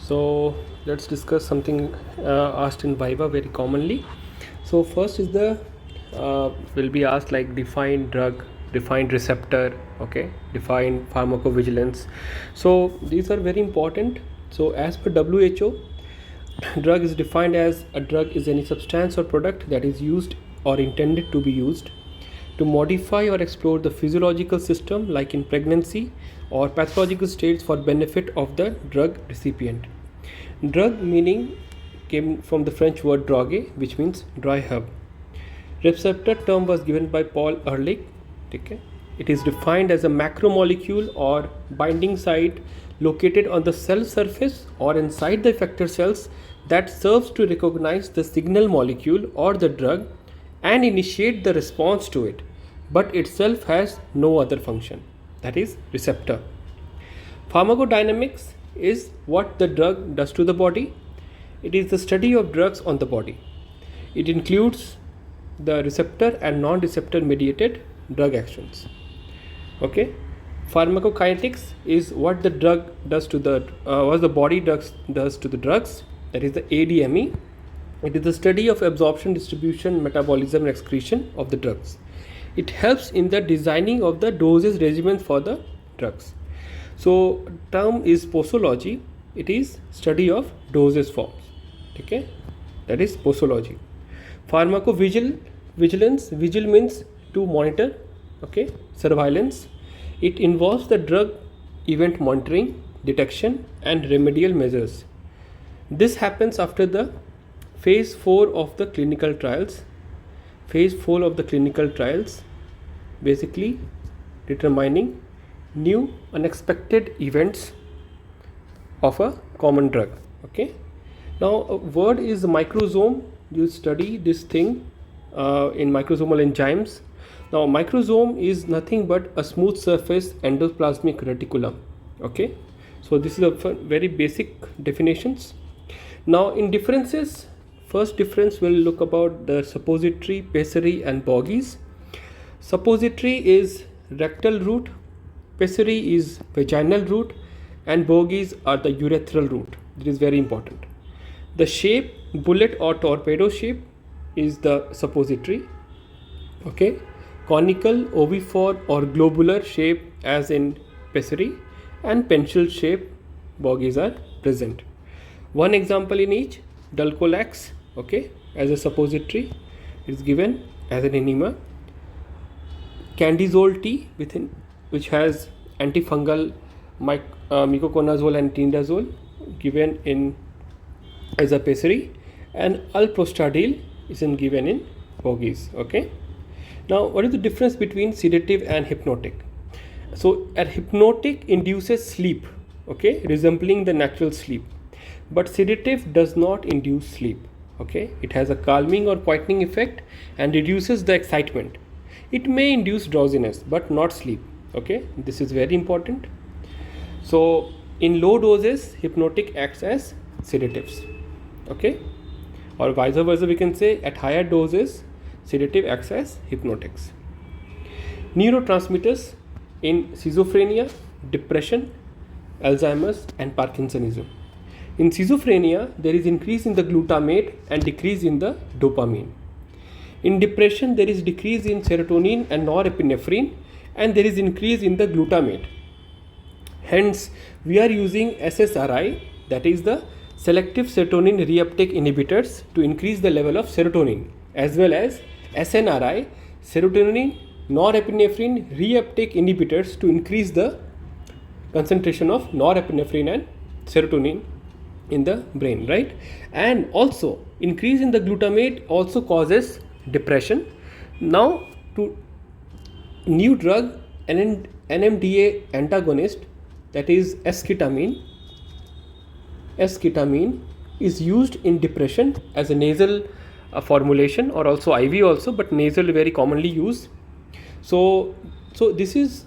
So let's discuss something asked in Viva very commonly. So first is the will be asked like define drug, define receptor, okay, define pharmacovigilance. So these are very important. So as per WHO, drug is defined as a drug is any substance or product that is used or intended to be used to modify or explore the physiological system, like in pregnancy or pathological states, for benefit of the drug recipient. Drug meaning came from the French word drogue, which means dry herb. Receptor term was given by Paul Ehrlich. Okay. It is defined as a macromolecule or binding site located on the cell surface or inside the effector cells that serves to recognize the signal molecule or the drug and initiate the response to it, but itself has no other function. That is receptor. Pharmacodynamics is what the drug does to the body. It is the study of drugs on the body. It includes the receptor and non-receptor mediated drug actions. Okay. Pharmacokinetics is what the drug does to the what the body does to the drugs. That is the ADME. It is the study of absorption, distribution, metabolism, and excretion of the drugs. It helps in the designing of the dosage regimens for the drugs. So term is posology. It is study of dosage forms. Okay, that is posology. Pharmacovigilance. Vigil means to monitor. Okay, surveillance. It involves the drug event monitoring, detection, and remedial measures. This happens after the phase 4 of the clinical trials. Phase 4 of the clinical trials basically determining new unexpected events of a common drug. Okay. Now a word is microzone. You study this thing in microsomal enzymes. Now microzome is nothing but a smooth surface endoplasmic reticulum. Okay. So this is a very basic definitions. Now in differences, first difference we'll look about the suppository, pessary and bogies. Suppository is rectal route, pessary is vaginal route, and bogies are the urethral route. It is very important. The shape, bullet or torpedo shape, is the suppository. Okay. Conical, oviform or globular shape as in pessary, and pencil shape bogies are present. One example in each, Dulcolax, okay, as a suppository is given as an enema. Candizole tea within, which has antifungal micoconazole and tindazole, given in as a pessary, and alprostadil is given in bogies. Okay. Now what is the difference between sedative and hypnotic? So a hypnotic induces sleep, okay, resembling the natural sleep, but sedative does not induce sleep. Okay, it has a calming or quietening effect and reduces the excitement. It may induce drowsiness but not sleep. Okay, this is very important. So in low doses, hypnotic acts as sedatives. Okay, or vice versa, we can say at higher doses sedative acts as hypnotics. Neurotransmitters in schizophrenia, depression, Alzheimer's and Parkinsonism. In schizophrenia, there is increase in the glutamate and decrease in the dopamine. In depression, there is decrease in serotonin and norepinephrine, and there is increase in the glutamate. Hence, we are using SSRI, that is the selective serotonin reuptake inhibitors, to increase the level of serotonin, as well as SNRI, serotonin norepinephrine reuptake inhibitors, to increase the concentration of norepinephrine and serotonin in the brain, right? And also increase in the glutamate also causes depression. Now to new drug, NMDA antagonist, that is esketamine. Esketamine is used in depression as a nasal formulation, or also IV also, but nasal very commonly used. So this is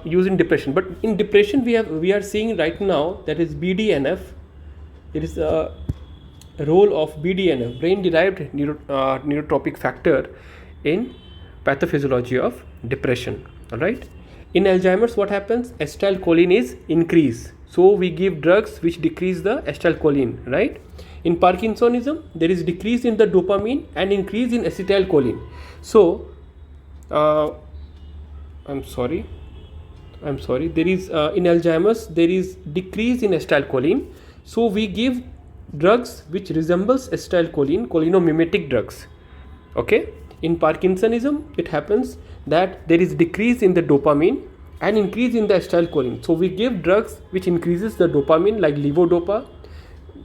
used in depression. But in depression we are seeing right now, that is BDNF. There is a role of BDNF, brain derived neurotropic factor, in pathophysiology of depression. All right. In Alzheimer's, what happens? Acetylcholine is increased. So we give drugs which decrease the acetylcholine, right? In Parkinsonism, there is decrease in the dopamine and increase in acetylcholine. So, I'm sorry. There is in Alzheimer's there is decrease in acetylcholine. So we give drugs which resembles acetylcholine, cholinomimetic drugs. Okay. In Parkinsonism, it happens that there is decrease in the dopamine and increase in the acetylcholine. So we give drugs which increases the dopamine like levodopa,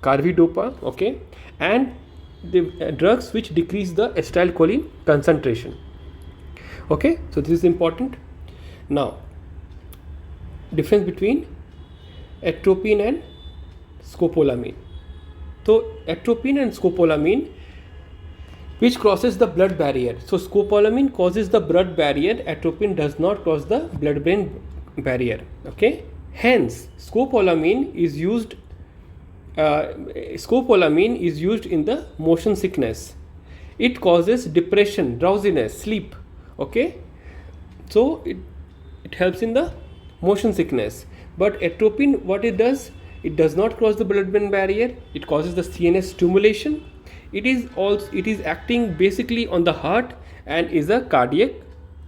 carbidopa, okay, and the drugs which decrease the acetylcholine concentration. Okay, so this is important. Now, difference between atropine and scopolamine. So atropine and scopolamine, which crosses the blood barrier. So scopolamine causes the blood barrier, atropine does not cross the blood-brain barrier. Okay, hence scopolamine is used in the motion sickness. It causes depression, drowsiness, sleep. Okay, so it helps in the motion sickness. But atropine, what it does not cross the blood-brain barrier. It causes the CNS stimulation. It is acting basically on the heart and is a cardiac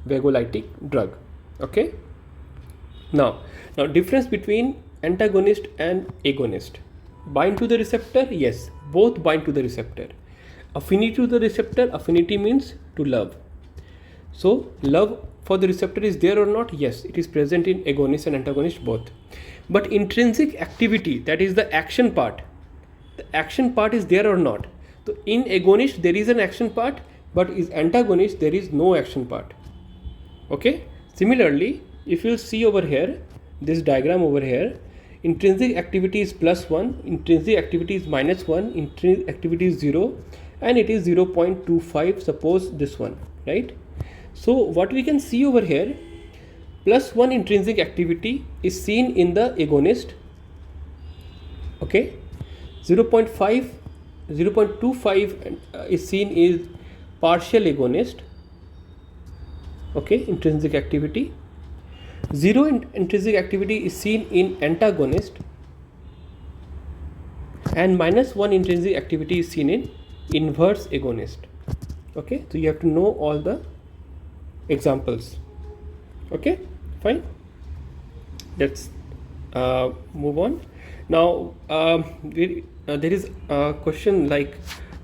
vagolytic drug. Okay. Now difference between antagonist and agonist. Bind to the receptor, yes, both bind to the receptor. Affinity to the receptor, affinity means to love. So love for the receptor is there or not? Yes, it is present in agonist and antagonist both. But intrinsic activity, that is the action part. The action part is there or not? So in agonist there is an action part, but in antagonist there is no action part. Okay. Similarly, if you see over here, this diagram over here, intrinsic activity is +1, intrinsic activity is -1, intrinsic activity is 0, and it is 0.25. Suppose this one, right? So what we can see over here, +1 intrinsic activity is seen in the agonist. Okay, 0.25 is seen is partial agonist. Okay, intrinsic activity. 0 intrinsic activity is seen in antagonist, and -1 intrinsic activity is seen in inverse agonist. Okay, so you have to know all the examples. Okay, fine. Let's move on. Now there is a question like,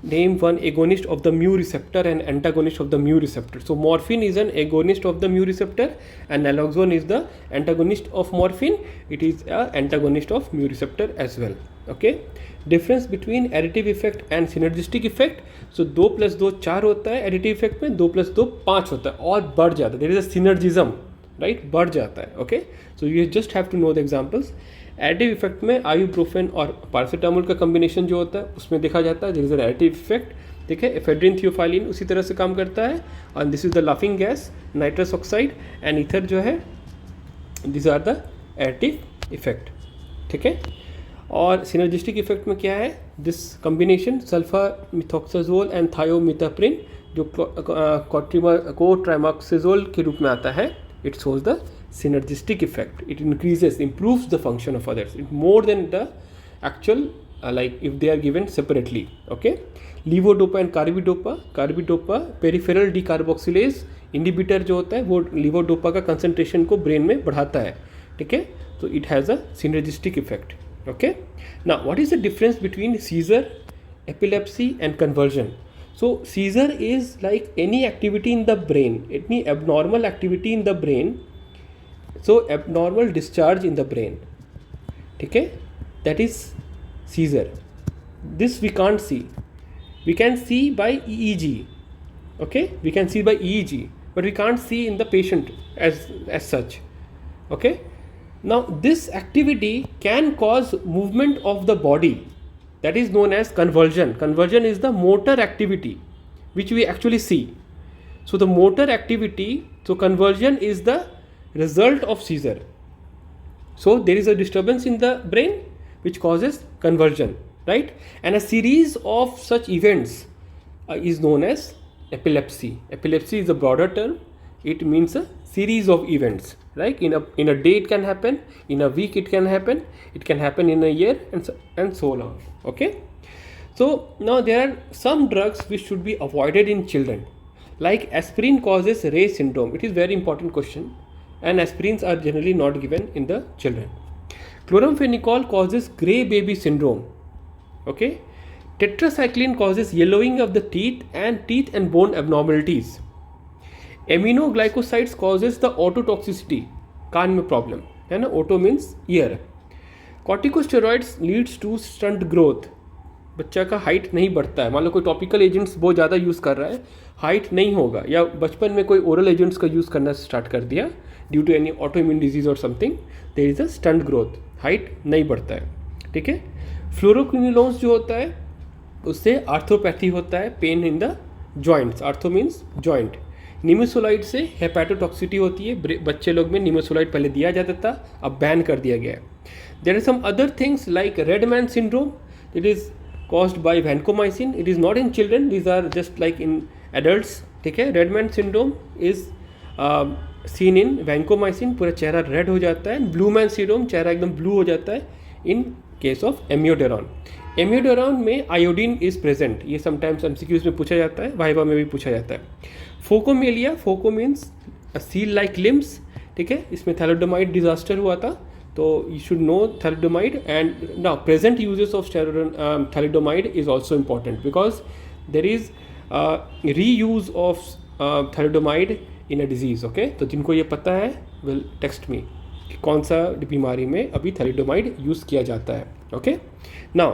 name one agonist of the mu receptor and antagonist of the mu receptor. So morphine is an agonist of the mu receptor and naloxone is the antagonist of morphine. It is an antagonist of mu receptor as well. Okay, difference between additive effect and synergistic effect. So 2 + 2 4 होता है additive effect में, 2 + 2 5 होता है और बढ़ जाता है. There is a synergism, right? बढ़ जाता है. Okay, so you just have to know the examples. Additive effect में आयुब्रोफेन और पैरासीटामोल का कॉम्बिनेशन जो होता है उसमें देखा जाता है. There is an additive effect. ठीक है, एफेड्रिन थियोफाइलिन उसी तरह से काम करता है. और this is the laughing gas, nitrous oxide and ether जो है, this are the additive effect. ठीक है, और सिनर्जिस्टिक इफेक्ट में क्या है, this combination sulfamethoxazole and trimethoprim जो कोट्राइमॉक्साजोल के रूप में आता है. It shows the synergistic effect. It improves the function of others. It's more than the actual like if they are given separately. Okay, levodopa and carbidopa peripheral decarboxylase inhibitor जो होता है वो levodopa का concentration को brain में बढ़ाता है. ठीक है, so it has a synergistic effect. Okay, now what is the difference between seizure, epilepsy and convulsion? So seizure is like any activity in the brain, any abnormal activity in the brain. So abnormal discharge in the brain. Okay, that is seizure. This we can't see. We can see by EEG. Okay, we can see by EEG, but we can't see in the patient as such. Okay, now this activity can cause movement of the body. That is known as convulsion. Convulsion is the motor activity which we actually see. So the motor activity, so convulsion is the result of seizure. So there is a disturbance in the brain which causes convulsion, right? And a series of such events is known as epilepsy. Epilepsy is a broader term. It means a series of events, right? In a day it can happen, in a week it can happen in a year, and so on. Okay, so now there are some drugs which should be avoided in children, like aspirin causes Rey syndrome. It is very important question, and aspirins are generally not given in the children. Chloramphenicol causes gray baby syndrome. Okay, tetracycline causes yellowing of the teeth and bone abnormalities. Aminoglycosides causes the ototoxicity, कान में problem है ना, oto means ear. Corticosteroids leads to stunt growth, बच्चा का height नहीं बढ़ता है. मान लो कोई टॉपिकल एजेंट्स बहुत ज़्यादा यूज़ कर रहा है, हाइट नहीं होगा, या बचपन में कोई ओरल एजेंट्स का यूज़ करना स्टार्ट कर दिया due to any autoimmune disease और something, there is a stunt growth, height नहीं बढ़ता है. ठीक है. फ्लोरोक्विनोलोन्स जो होता है उससे आर्थोपैथी होता है, pain in the joints, ortho means joint. Nimesulide से हेपेटोटॉक्सिटी होती है. बच्चे लोग में निमेसोलाइड पहले दिया जाता था, अब बैन कर दिया गया है. There are some other things like red man syndrome, it is caused by vancomycin. It is not in children, these are just like in adults. ठीक है. Red man syndrome is seen in vancomycin, पूरा चेहरा red हो जाता है. Blue man syndrome, चेहरा एकदम blue हो जाता है इन केस ऑफ एम्योडेरॉन. एम्योडेरॉन में आयोडीन इज प्रेजेंट, ये समटाइम्स एमसीक्यूज में पूछा जाता है, वाइवा में भी पूछा जाता है. Phocomelia, फोको means seal like limbs. ठीक है. इसमें थैलिडोमाइड डिजास्टर हुआ था, तो you should know thalidomide. And now present uses of thalidomide is also important because there is reuse of thalidomide in a disease. Okay, तो जिनको ये पता है will text me कि कौन सा बीमारी में अभी thalidomide यूज़ किया जाता है. Okay, now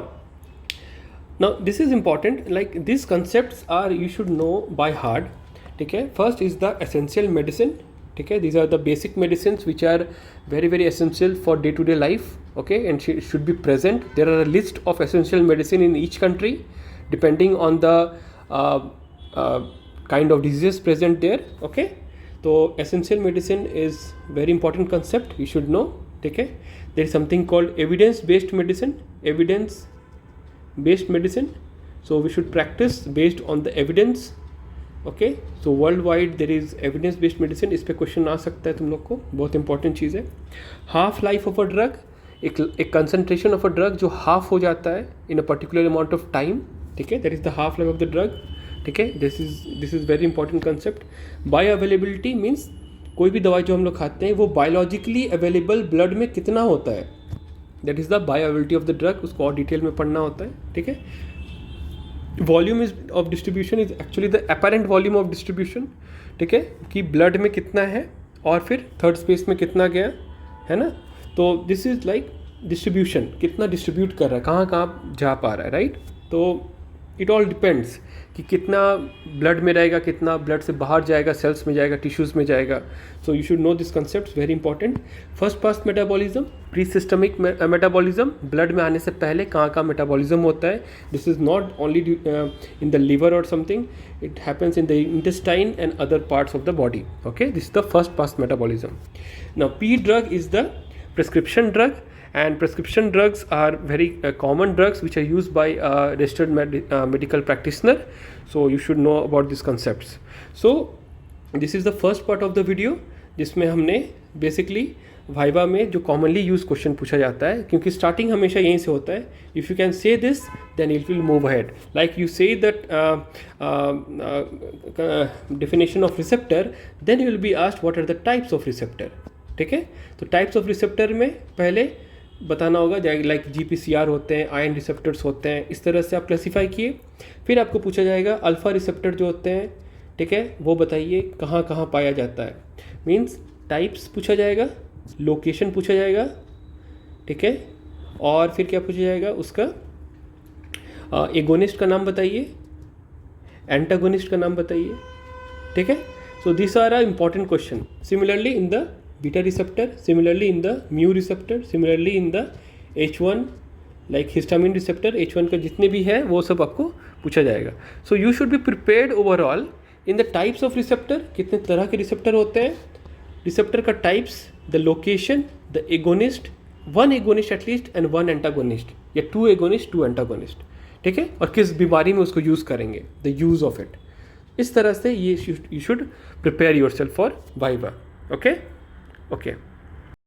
this is important, like these concepts are you should know by heart. ठीक है. First is the essential medicine. ठीक है. these are the basic medicines which are very very essential for day to day life. Okay, and should be present. There are a list of essential medicine in each country depending on the kind of diseases present there. Okay, so essential medicine is very important concept, you should know. ठीक है. there is something called evidence based medicine, so we should practice based on the evidence. Okay, so world wide there is evidence based medicine. इस पर question आ सकता है तुम लोग को, बहुत इंपॉर्टेंट चीज़ है. Half life of a drug, एक कंसनट्रेशन ऑफ अ ड्रग जो हाफ हो जाता है in a particular amount of time. ठीक है. That is the half life of the drug. ठीक है. This is very important concept. Bioavailability means कोई भी दवाई जो हम लोग खाते हैं वो बायोलॉजिकली अवेलेबल ब्लड में कितना होता है, that is the bio availability of the drug. उसको और डिटेल में पढ़ना होता है. ठीक है. Volume is of distribution is actually the apparent volume of distribution. ठीक है, कि ब्लड में कितना है और फिर थर्ड स्पेस में कितना गया है ना. तो दिस इज लाइक डिस्ट्रीब्यूशन, कितना डिस्ट्रीब्यूट कर रहा है, कहाँ कहाँ जा पा रहा है, राइट. तो इट ऑल डिपेंड्स कि कितना ब्लड में रहेगा, कितना ब्लड से बाहर जाएगा, सेल्स में जाएगा, टिश्यूज़ में जाएगा. So you should know this concept, very important. First pass metabolism, pre systemic metabolism, blood में आने से पहले कहाँ कहाँ मेटाबॉलिज्म होता है. This is not only in the liver और something, it happens in the intestine and other parts of the body. Okay, this is the first pass metabolism. Now P drug is the prescription drug, and prescription drugs are very common drugs which are used by registered medical practitioner. So you should know about these concepts. So this is the first part of the video जिसमें हमने basically viva में जो commonly used question पूछा जाता है, क्योंकि starting हमेशा यहीं से होता है. If you can say this, then it will move ahead. Like you say that definition of receptor, then you will be asked what are the types of receptor. ठीक है. तो टाइप्स ऑफ रिसेप्टर में पहले बताना होगा, like GPCR होते हैं, ion receptors होते हैं, इस तरह से आप क्लासीफाई किए. फिर आपको पूछा जाएगा अल्फ़ा रिसेप्टर जो होते हैं, ठीक है, वो बताइए कहाँ कहाँ पाया जाता है. मीन्स टाइप्स पूछा जाएगा, लोकेशन पूछा जाएगा. ठीक है. और फिर क्या पूछा जाएगा, उसका एगोनिस्ट का नाम बताइए, एंटागोनिस्ट का नाम बताइए. ठीक है. So this are a important question. Similarly in the beta receptor, similarly in the mu receptor, similarly in the H1 like histamine receptor, H1 का जितने भी है वो सब आपको पूछा जाएगा. So you should be prepared overall in the types of receptor, कितने तरह के receptor होते हैं, receptor का types, the location, the agonist, one agonist at least and one antagonist, या two agonist, two antagonist. ठीक है. और किस बीमारी में उसको यूज़ करेंगे, the use of it. इस तरह से ये you should prepare yourself for Viva. Okay.